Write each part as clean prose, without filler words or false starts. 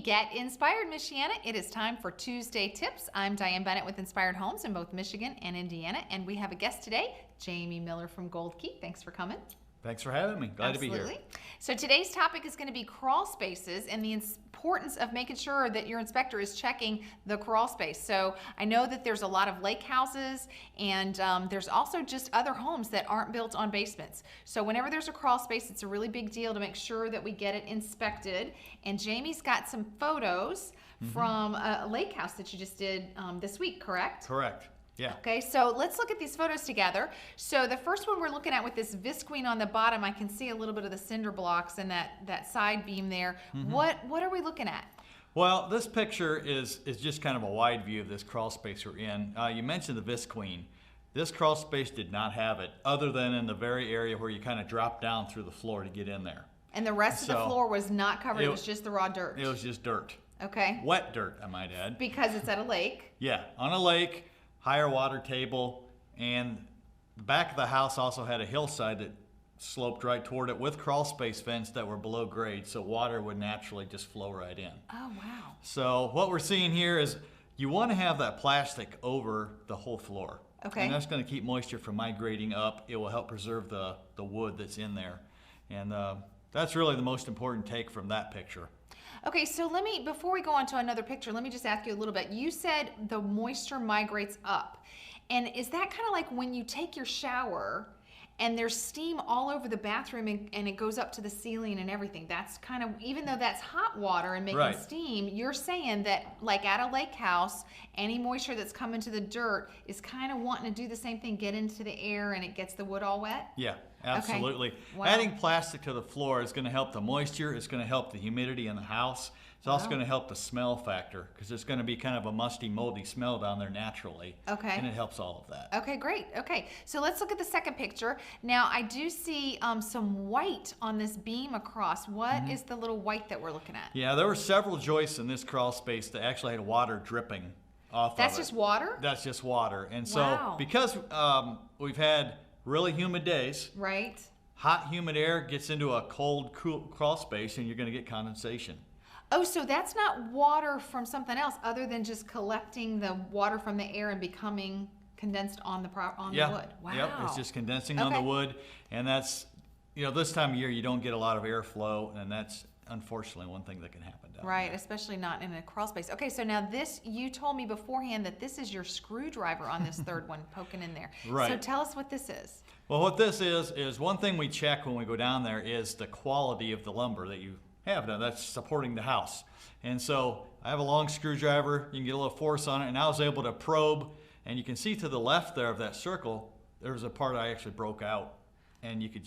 Get inspired, Michiana. It is time for Tuesday Tips. I'm Diane Bennett with Inspired Homes in both Michigan and Indiana, and we have a guest today, Jamie Miller from Gold Key. Thanks for coming. Thanks for having me. Glad to be here. So today's topic is going to be crawl spaces and the importance of making sure that your inspector is checking the crawl space. So I know that there's a lot of lake houses, and there's also just other homes that aren't built on basements. So whenever there's a crawl space, it's a really big deal to make sure that we get it inspected. And Jamie's got some photos from a lake house that you just did this week, correct? Correct. Yeah. Okay, so let's look at these photos together. So the first one we're looking at with this visqueen on the bottom, I can see a little bit of the cinder blocks and that side beam there. What are we looking at? Well, this picture is just kind of a wide view of this crawl space we're in. You mentioned the visqueen. This crawl space did not have it, other than in the very area where you kind of drop down through the floor to get in there. And the rest of the floor was not covered, it was just the raw dirt. It was just dirt. Okay. Wet dirt, I might add. Because it's at a lake. Yeah, on a lake. Higher water table, and the back of the house also had a hillside that sloped right toward it with crawl space vents that were below grade, so water would naturally just flow right in. Oh, wow. So what we're seeing here is you want to have that plastic over the whole floor. Okay. And that's going to keep moisture from migrating up. It will help preserve the wood that's in there. And that's really the most important take from that picture. Okay, so before we go on to another picture, let me just ask you a little bit. You said the moisture migrates up. And is that kind of like when you take your shower and there's steam all over the bathroom and it goes up to the ceiling and everything? That's kind of, even though that's hot water and making steam, you're saying that like at a lake house, any moisture that's coming to the dirt is kind of wanting to do the same thing, get into the air, and it gets the wood all wet? Yeah. Absolutely. Okay. Wow. Adding plastic to the floor is going to help the moisture. It's going to help the humidity in the house. It's also going to help the smell factor, because there's going to be kind of a musty, moldy smell down there naturally. Okay. And it helps all of that. Okay, great. Okay, so let's look at the second picture. Now, I do see some white on this beam across. What is the little white that we're looking at? Yeah, there were several joists in this crawl space that actually had water dripping off of it. That's just water? That's just water. And so because we've had really humid days. Right. Hot, humid air gets into a cold, cool crawl space, and you're going to get condensation. Oh, so that's not water from something else other than just collecting the water from the air and becoming condensed on the wood. Wow. Yep, it's just condensing on the wood, and that's, this time of year you don't get a lot of airflow, and that's unfortunately one thing that can happen down there. Especially not in a crawl space. Okay, so now you told me beforehand that this is your screwdriver on this third one poking in there. Right. So tell us what this is. Well, what this is one thing we check when we go down there is the quality of the lumber that you have now that's supporting the house. And so I have a long screwdriver, you can get a little force on it, and I was able to probe, and you can see to the left there of that circle, there's a part I actually broke out, and you could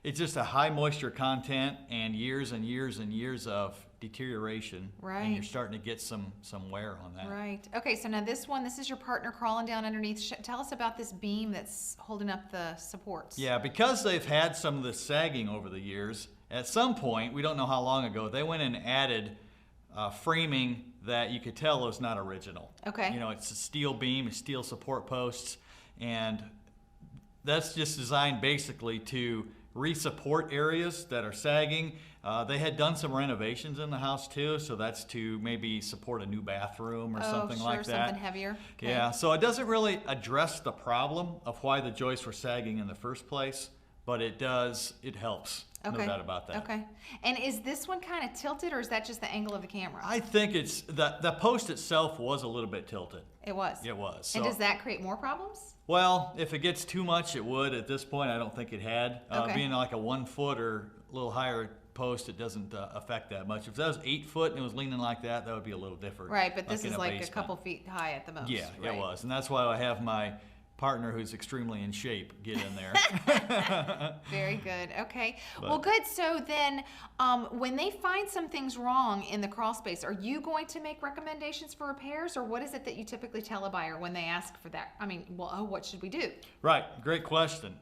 it's just a high moisture content and years and years and years of deterioration. Right. And you're starting to get some wear on that. Right. Okay, so now this is your partner crawling down underneath. Tell us about this beam that's holding up the supports. Yeah, because they've had some of the sagging over the years, at some point, we don't know how long ago, they went and added framing that you could tell was not original. Okay. It's a steel beam, it's steel support posts, and that's just designed basically to re-support areas that are sagging. They had done some renovations in the house too, so that's to maybe support a new bathroom or something like that. Something heavier. Okay. Yeah, so it doesn't really address the problem of why the joists were sagging in the first place, but it helps. Okay. No doubt about that. Okay. And is this one kind of tilted, or is that just the angle of the camera? I think it's the post itself was a little bit tilted. It was. It was. And does that create more problems? Well, if it gets too much, it would. At this point, I don't think it had. Being like a 1 foot or a little higher post, it doesn't affect that much. If that was 8 foot and it was leaning like that, that would be a little different. Right, but this is like a couple feet high at the most. Yeah, it was. And that's why I have my partner who's extremely in shape get in there. Very good. Okay. Well, good. So then when they find some things wrong in the crawl space, are you going to make recommendations for repairs, or what is it that you typically tell a buyer when they ask for that? I mean, what should we do? Right. Great question.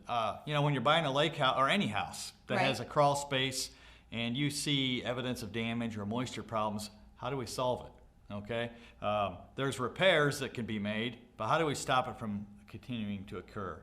When you're buying a lake house or any house that has a crawl space and you see evidence of damage or moisture problems, how do we solve it? Okay. There's repairs that can be made, but how do we stop it from continuing to occur?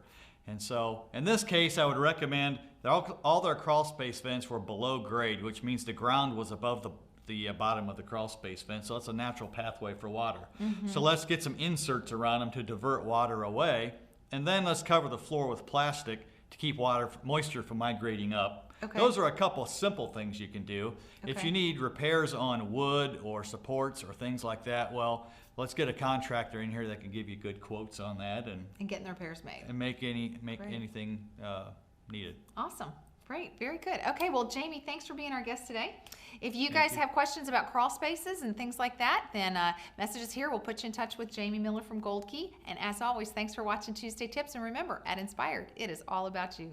And so in this case, I would recommend that all their crawl space vents were below grade, which means the ground was above the the bottom of the crawl space fence, so it's a natural pathway for water. So let's get some inserts around them to divert water away, and then let's cover the floor with plastic to keep moisture from migrating up. Okay. Those are a couple simple things you can do. If Okay. you need repairs on wood or supports or things like that, well, let's get a contractor in here that can give you good quotes on that and getting the repairs made. make Great. anything needed. Awesome. Great. Very good. Okay. Well, Jamie, thanks for being our guest today. If you guys have questions about crawl spaces and things like that, then message us here. We'll put you in touch with Jamie Miller from Gold Key. And as always, thanks for watching Tuesday Tips. And remember, at Inspired, it is all about you.